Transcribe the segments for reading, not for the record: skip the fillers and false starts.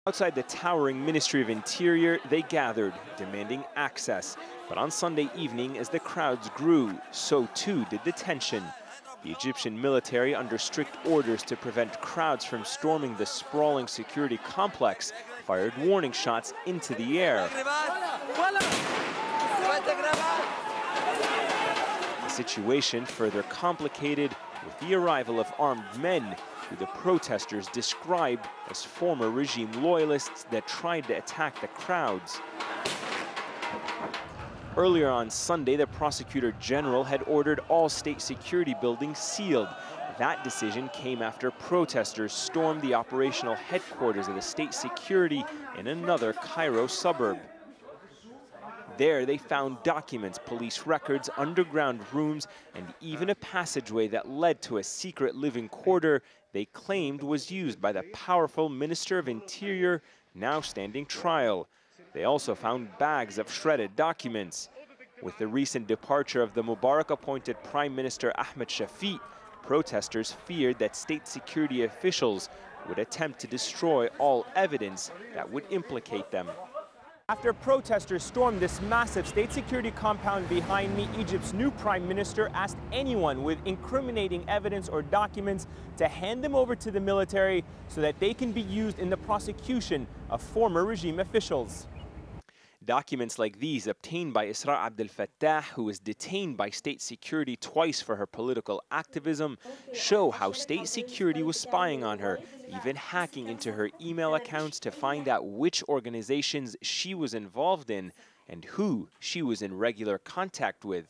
Outside the towering Ministry of Interior, they gathered, demanding access. But on Sunday evening, as the crowds grew, so too did the tension. The Egyptian military, under strict orders to prevent crowds from storming the sprawling security complex, fired warning shots into the air. The situation further complicated with the arrival of armed men, who the protesters described as former regime loyalists that tried to attack the crowds. Earlier on Sunday, the prosecutor general had ordered all state security buildings sealed. That decision came after protesters stormed the operational headquarters of the state security in another Cairo suburb. There, they found documents, police records, underground rooms, and even a passageway that led to a secret living quarter they claimed was used by the powerful Minister of Interior, now standing trial. They also found bags of shredded documents. With the recent departure of the Mubarak-appointed Prime Minister Ahmed Shafiq, protesters feared that state security officials would attempt to destroy all evidence that would implicate them. After protesters stormed this massive state security compound behind me, Egypt's new prime minister asked anyone with incriminating evidence or documents to hand them over to the military so that they can be used in the prosecution of former regime officials. Documents like these, obtained by Isra Abdel Fattah, who was detained by state security twice for her political activism, show how state security was spying on her, even hacking into her email accounts to find out which organizations she was involved in and who she was in regular contact with.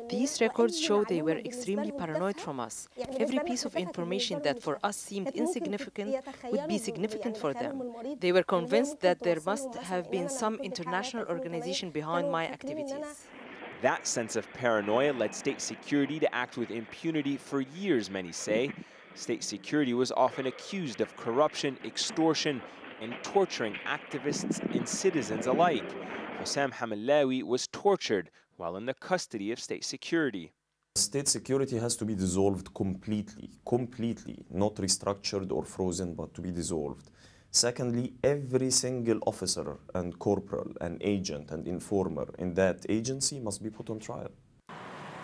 These records show they were extremely paranoid from us. Every piece of information that for us seemed insignificant would be significant for them. They were convinced that there must have been some international organization behind my activities. That sense of paranoia led state security to act with impunity for years, many say. State security was often accused of corruption, extortion, and torturing activists and citizens alike. Hussam Hamallawi was tortured while in the custody of state security. State security has to be dissolved completely, not restructured or frozen, but to be dissolved. Secondly, every single officer and corporal and agent and informer in that agency must be put on trial.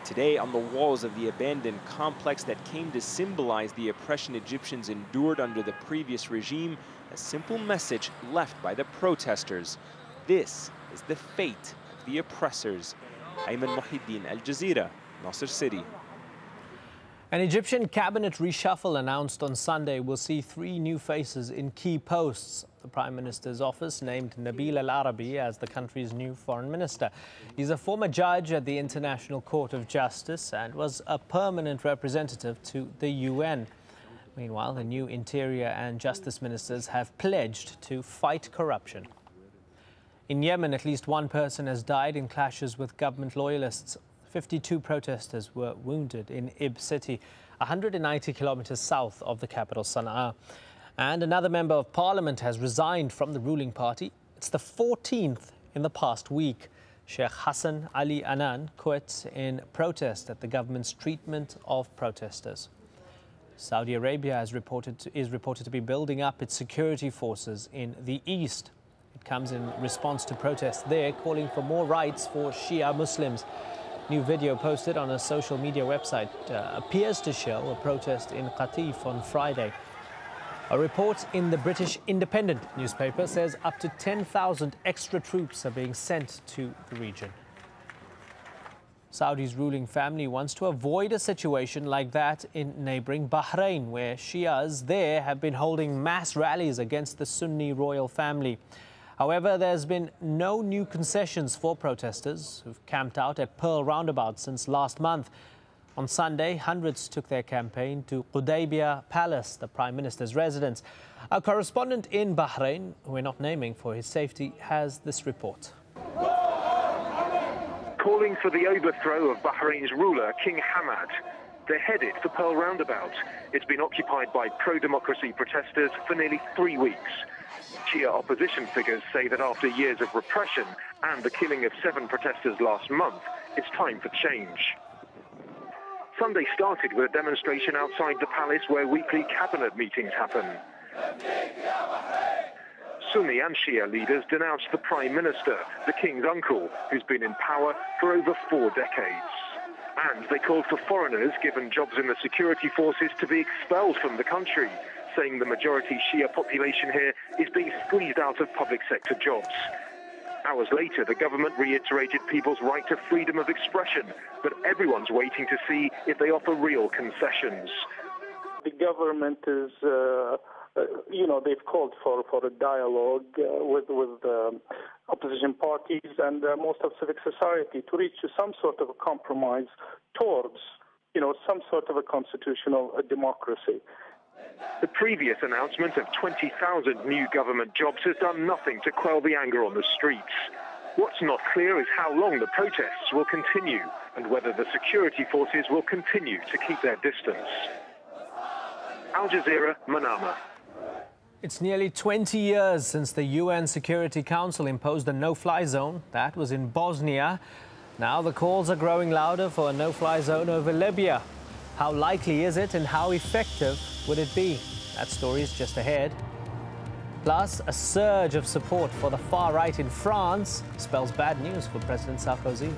Today, on the walls of the abandoned complex that came to symbolize the oppression Egyptians endured under the previous regime, a simple message left by the protesters. This is the fate of the oppressors. Ayman Muhyiddin, AlJazeera, Nasser City. An Egyptian cabinet reshuffle announced on Sunday will see 3 new faces in key posts. The Prime Minister's office named Nabil Al-Arabi as the country's new foreign minister. He's a former judge at the International Court of Justice and was a permanent representative to the UN. Meanwhile, the new Interior and Justice ministers have pledged to fight corruption. In Yemen, at least 1 person has died in clashes with government loyalists. 52 protesters were wounded in Ib city, 190 kilometers south of the capital Sana'a. And another member of parliament has resigned from the ruling party. It's the 14th in the past week. Sheikh Hassan Ali Anan quit in protest at the government's treatment of protesters. Saudi Arabia is reported to be building up its security forces in the east. It comes in response to protests there calling for more rights for Shia Muslims. New video posted on a social media website appears to show a protest in Qatif on Friday. A report in the British Independent newspaper says up to 10,000 extra troops are being sent to the region. Saudi's ruling family wants to avoid a situation like that in neighboring Bahrain, where Shias there have been holding mass rallies against the Sunni royal family. However, there's been no new concessions for protesters who've camped out at Pearl Roundabout since last month. On Sunday, hundreds took their campaign to Qudaybiyah Palace, the Prime Minister's residence. Our correspondent in Bahrain, who we're not naming for his safety, has this report. Calling for the overthrow of Bahrain's ruler, King Hamad. They're headed for Pearl Roundabout. It's been occupied by pro-democracy protesters for nearly 3 weeks. Shia opposition figures say that after years of repression and the killing of 7 protesters last month, it's time for change. Sunday started with a demonstration outside the palace where weekly cabinet meetings happen. Sunni and Shia leaders denounced the Prime Minister, the King's uncle, who's been in power for over 4 decades. And they called for foreigners given jobs in the security forces to be expelled from the country, saying the majority Shia population here is being squeezed out of public sector jobs. Hours later, the government reiterated people's right to freedom of expression, but everyone's waiting to see if they offer real concessions. The government is, they've called for a dialogue with opposition parties and most of civic society to reach some sort of a compromise towards, some sort of a constitutional democracy. The previous announcement of 20,000 new government jobs has done nothing to quell the anger on the streets. What's not clear is how long the protests will continue and whether the security forces will continue to keep their distance. AlJazeera, Manama. It's nearly 20 years since the UN Security Council imposed a no-fly zone. That was in Bosnia. Now the calls are growing louder for a no-fly zone over Libya. How likely is it and how effective would it be? That story is just ahead. Plus, a surge of support for the far right in France spells bad news for President Sarkozy.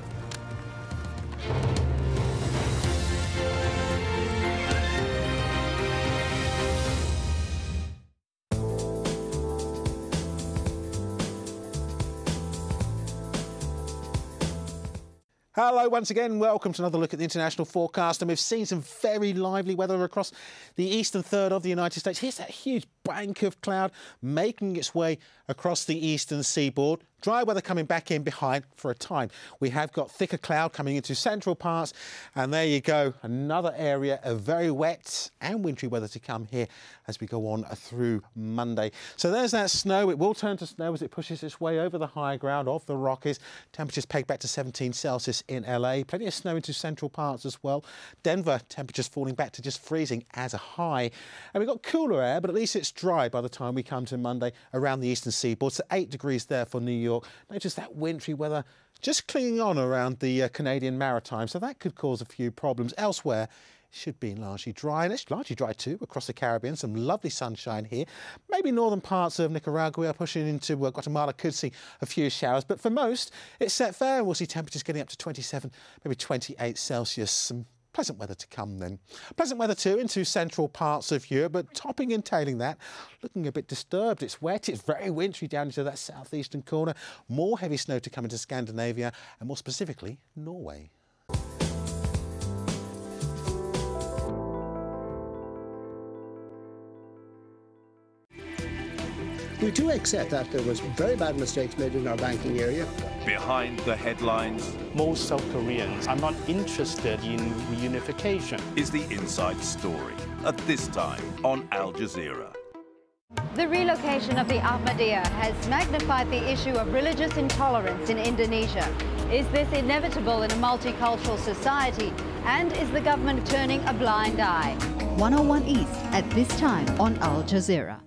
Hello once again, welcome to another look at the international forecast, and we've seen some very lively weather across the eastern third of the United States. Here's that huge bank of cloud making its way across the eastern seaboard. Dry weather coming back in behind for a time. We have got thicker cloud coming into central parts, and there you go, another area of very wet and wintry weather to come here as we go on through Monday. So there's that snow. It will turn to snow as it pushes its way over the high ground of the Rockies. Temperatures pegged back to 17 Celsius in LA. Plenty of snow into central parts as well. Denver, temperatures falling back to just freezing as a high. And we've got cooler air, but at least it's dry by the time we come to Monday around the eastern seaboard. So 8 degrees there for New York. Notice that wintry weather just clinging on around the Canadian Maritime, so that could cause a few problems. Elsewhere, it should be largely dry, and it's largely dry too across the Caribbean. Some lovely sunshine here. Maybe northern parts of Nicaragua pushing into Guatemala could see a few showers, but for most, it's set fair, and we'll see temperatures getting up to 27, maybe 28 Celsius. Some pleasant weather to come then. Pleasant weather too into central parts of Europe, but topping and tailing that, looking a bit disturbed. It's wet, it's very wintry down into that southeastern corner. More heavy snow to come into Scandinavia and more specifically Norway. We do accept that there was very bad mistakes made in our banking area. Behind the headlines, most South Koreans are not interested in reunification. Is the inside story at this time on Al Jazeera. The relocation of the Ahmadiyya has magnified the issue of religious intolerance in Indonesia. Is this inevitable in a multicultural society? And is the government turning a blind eye? 101 East at this time on Al Jazeera.